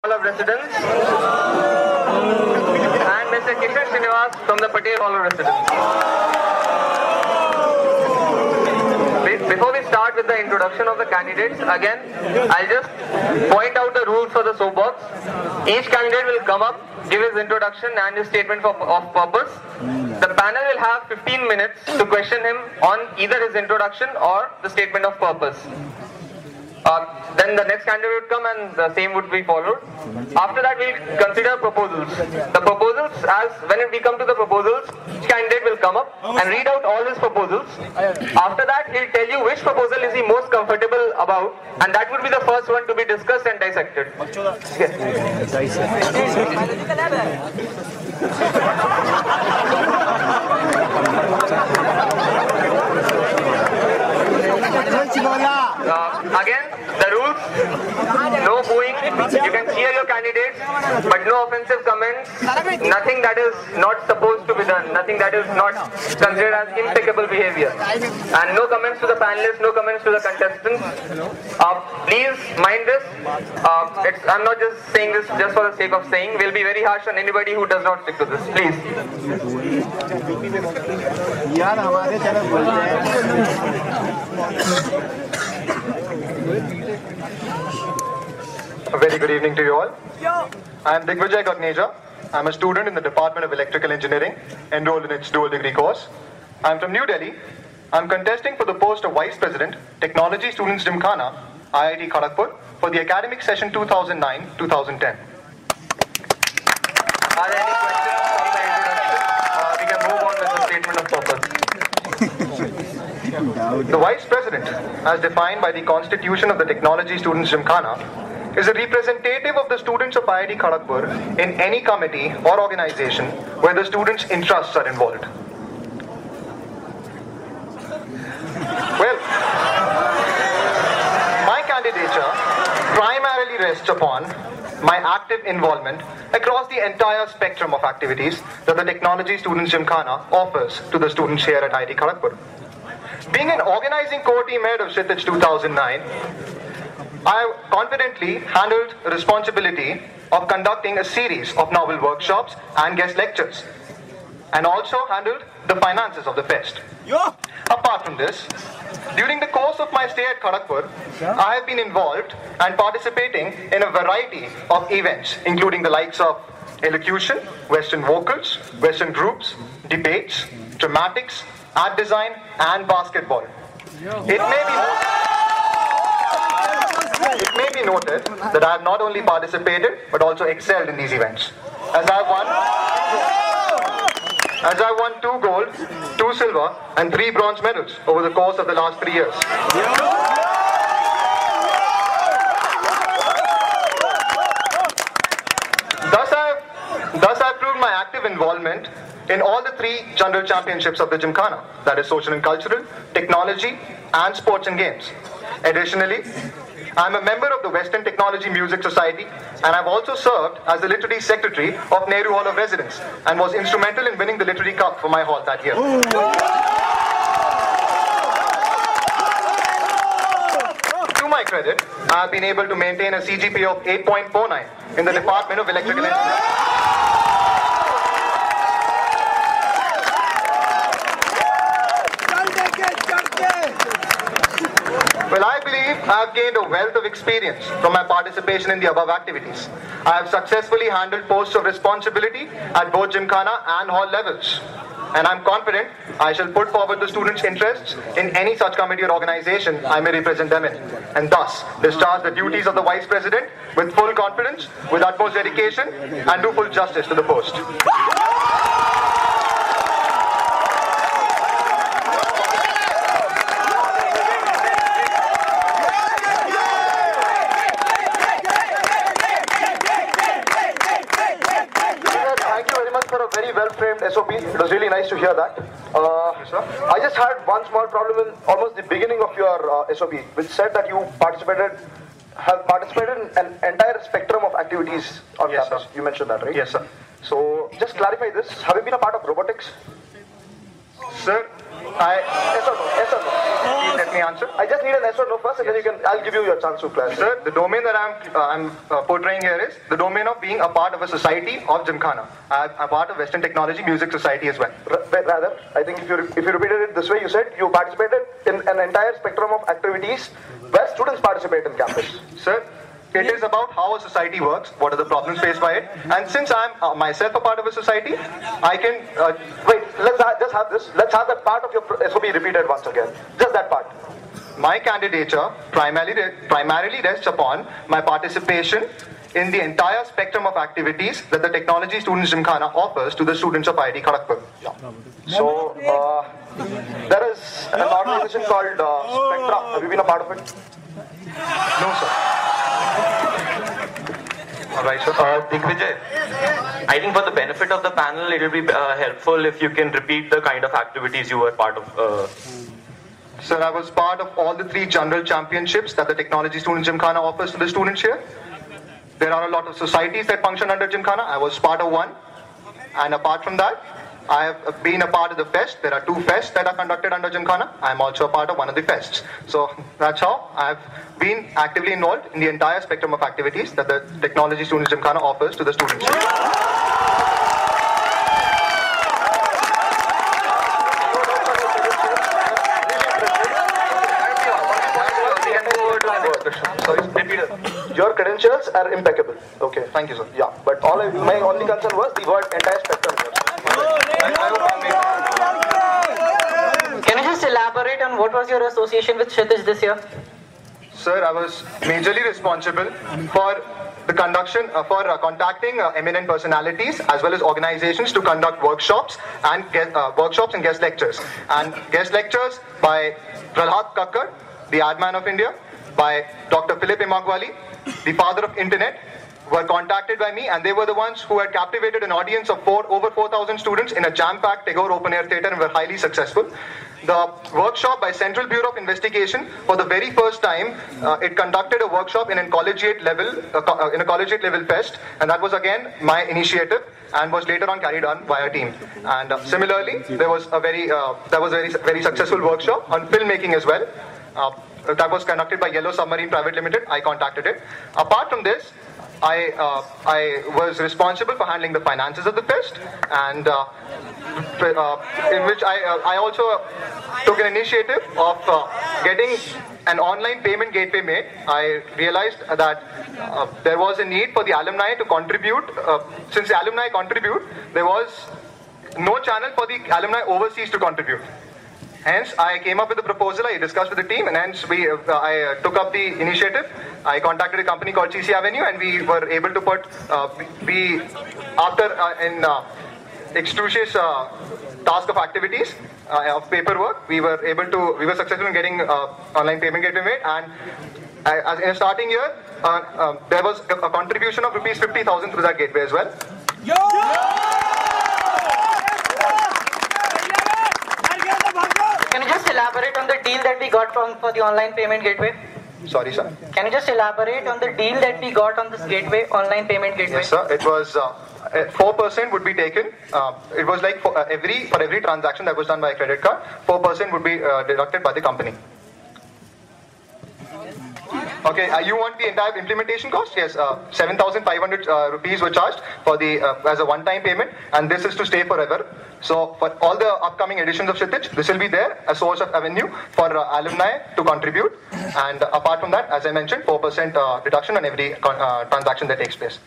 Hall of Residence and Mr. Kishan Srinivas from the Patel Hall of Residence. Before we start with the introduction of the candidates, again, I'll just point out the rules for the soapbox. Each candidate will come up, give his introduction and his statement of purpose. The panel will have 15 minutes to question him on either his introduction or the statement of purpose. Then the next candidate would come and the same would be followed. After that, we'll consider proposals. The proposals, when we come to the proposals, each candidate will come up and read out all his proposals. After that, he'll tell you which proposal is he most comfortable about, and that would be the first one to be discussed and dissected. Again, the rules, no booing, you can cheer your candidates, but no offensive comments, nothing that is not supposed to be done, nothing that is not considered as impeccable behavior. And no comments to the panelists, no comments to the contestants. Please mind this, I'm not just saying this just for the sake of saying, we'll be very harsh on anybody who does not stick to this, please. A very good evening to you all. I am Digvijay Gagneja. I am a student in the Department of Electrical Engineering, enrolled in its dual degree course. I am from New Delhi. I am contesting for the post of Vice President, Technology Students Gymkhana, IIT Kharagpur, for the academic session 2009-2010. Are there any questions on the introduction? We can move on with the statement of purpose. The Vice President, as defined by the Constitution of the Technology Students Gymkhana, is a representative of the students of IIT Kharagpur in any committee or organization where the students' interests are involved. Well, my candidature primarily rests upon my active involvement across the entire spectrum of activities that the Technology Students Gymkhana offers to the students here at IIT Kharagpur. Being an organizing core team head of Shitich 2009, I confidently handled the responsibility of conducting a series of novel workshops and guest lectures, and also handled the finances of the fest. Apart from this, during the course of my stay at Kharagpur, I have been involved and participating in a variety of events, including the likes of elocution, Western vocals, Western groups, debates, dramatics, art design, and basketball. It may be noted that I have not only participated but also excelled in these events, as I won 2 gold, 2 silver, and 3 bronze medals over the course of the last 3 years. Thus I have proved my active involvement in all the 3 general championships of the Gymkhana, that is social and cultural, technology, and sports and games. Additionally, I am a member of the Western Technology Music Society, and I have also served as the Literary Secretary of Nehru Hall of Residence and was instrumental in winning the Literary Cup for my hall that year. To my credit, I have been able to maintain a CGPA of 8.49 in the Department of Electrical Engineering. Well, I believe I have gained a wealth of experience from my participation in the above activities. I have successfully handled posts of responsibility at both Gymkhana and hall levels. And I'm confident I shall put forward the students' interests in any such committee or organization I may represent them in, and thus discharge the duties of the Vice President with full confidence, with utmost dedication, and do full justice to the post. For a very well-framed SOP. It was really nice to hear that. I just had one small problem in almost the beginning of your SOP, which said that you have participated in an entire spectrum of activities on campus. Sir. You mentioned that, right? Yes, sir. So, just clarify this. Have you been a part of robotics? Sir, yes or no? Yes or no? Please let me answer. I just need an yes or no first, and then I'll give you your chance to clarify. Sir, the domain that I'm portraying here is the domain of being a part of a society of Gymkhana. I'm a part of Western Technology Music Society as well. Rather, I think if you repeated it this way, you said you participated in an entire spectrum of activities where students participate in campus. Sir, it is about how a society works, what are the problems faced by it, and since I'm myself a part of a society, I can... Wait, let's have this. Let's have that part of your SOP repeated once again. Just that part. My candidature primarily rests upon my participation in the entire spectrum of activities that the Technology Students Gymkhana offers to the students of IIT Kharagpur. Yeah. So, there is an organization called Spectra. Have you been a part of it? No, sir. Alright, sir. Digvijay, I think for the benefit of the panel, it will be helpful if you can repeat the kind of activities you were part of. Sir, I was part of all the 3 general championships that the Technology Students Gymkhana offers to the students here. There are a lot of societies that function under Gymkhana. I was part of one. And apart from that, I have been a part of the fest. There are 2 fests that are conducted under Gymkhana. I am also a part of one of the fests. So that's how I have been actively involved in the entire spectrum of activities that the Technology Students Gymkhana offers to the students. Your credentials are impeccable. Okay. Thank you, sir. Yeah, but my only concern was the word entire spectrum here. Can you just elaborate on what was your association with Kshitij this year? Sir, I was majorly responsible for the contacting eminent personalities as well as organizations to conduct workshops and guest lectures. And guest lectures by Prahlad Kakkar, the ad man of India, by Dr. Philip Imagwali, the father of internet, were contacted by me, and they were the ones who had captivated an audience of over 4,000 students in a jam-packed Tagore Open Air Theatre and were highly successful. The workshop by Central Bureau of Investigation, for the very first time, it conducted a workshop in a collegiate level fest, and that was again my initiative and was later on carried on by our team. And similarly, there was a very successful workshop on filmmaking as well. That was conducted by Yellow Submarine Private Limited. I contacted it. Apart from this, I was responsible for handling the finances of the fest, and in which I also took an initiative of getting an online payment gateway made. I realized that there was a need for the alumni to contribute. Since the alumni contribute, there was no channel for the alumni overseas to contribute. Hence, I came up with a proposal, I discussed with the team, and hence I took up the initiative. I contacted a company called TSA Avenue, and we were able to put, after an extraneous task of activities, of paperwork, we were successful in getting online payment gateway made, and as in a starting year, there was a contribution of rupees 50,000 through that gateway as well. Can you just elaborate on the deal that we got for the online payment gateway? Sorry, sir. Can you just elaborate on the deal that we got on this gateway, online payment gateway? Yes, sir. It was 4% would be taken. It was like for every transaction that was done by a credit card, 4% would be deducted by the company. Okay, you want the entire implementation cost? Yes, 7,500 rupees were charged for the as a one-time payment, and this is to stay forever. So for all the upcoming editions of Kshitij, this will be there, a source of revenue for alumni to contribute. And apart from that, as I mentioned, 4% deduction on every transaction that takes place.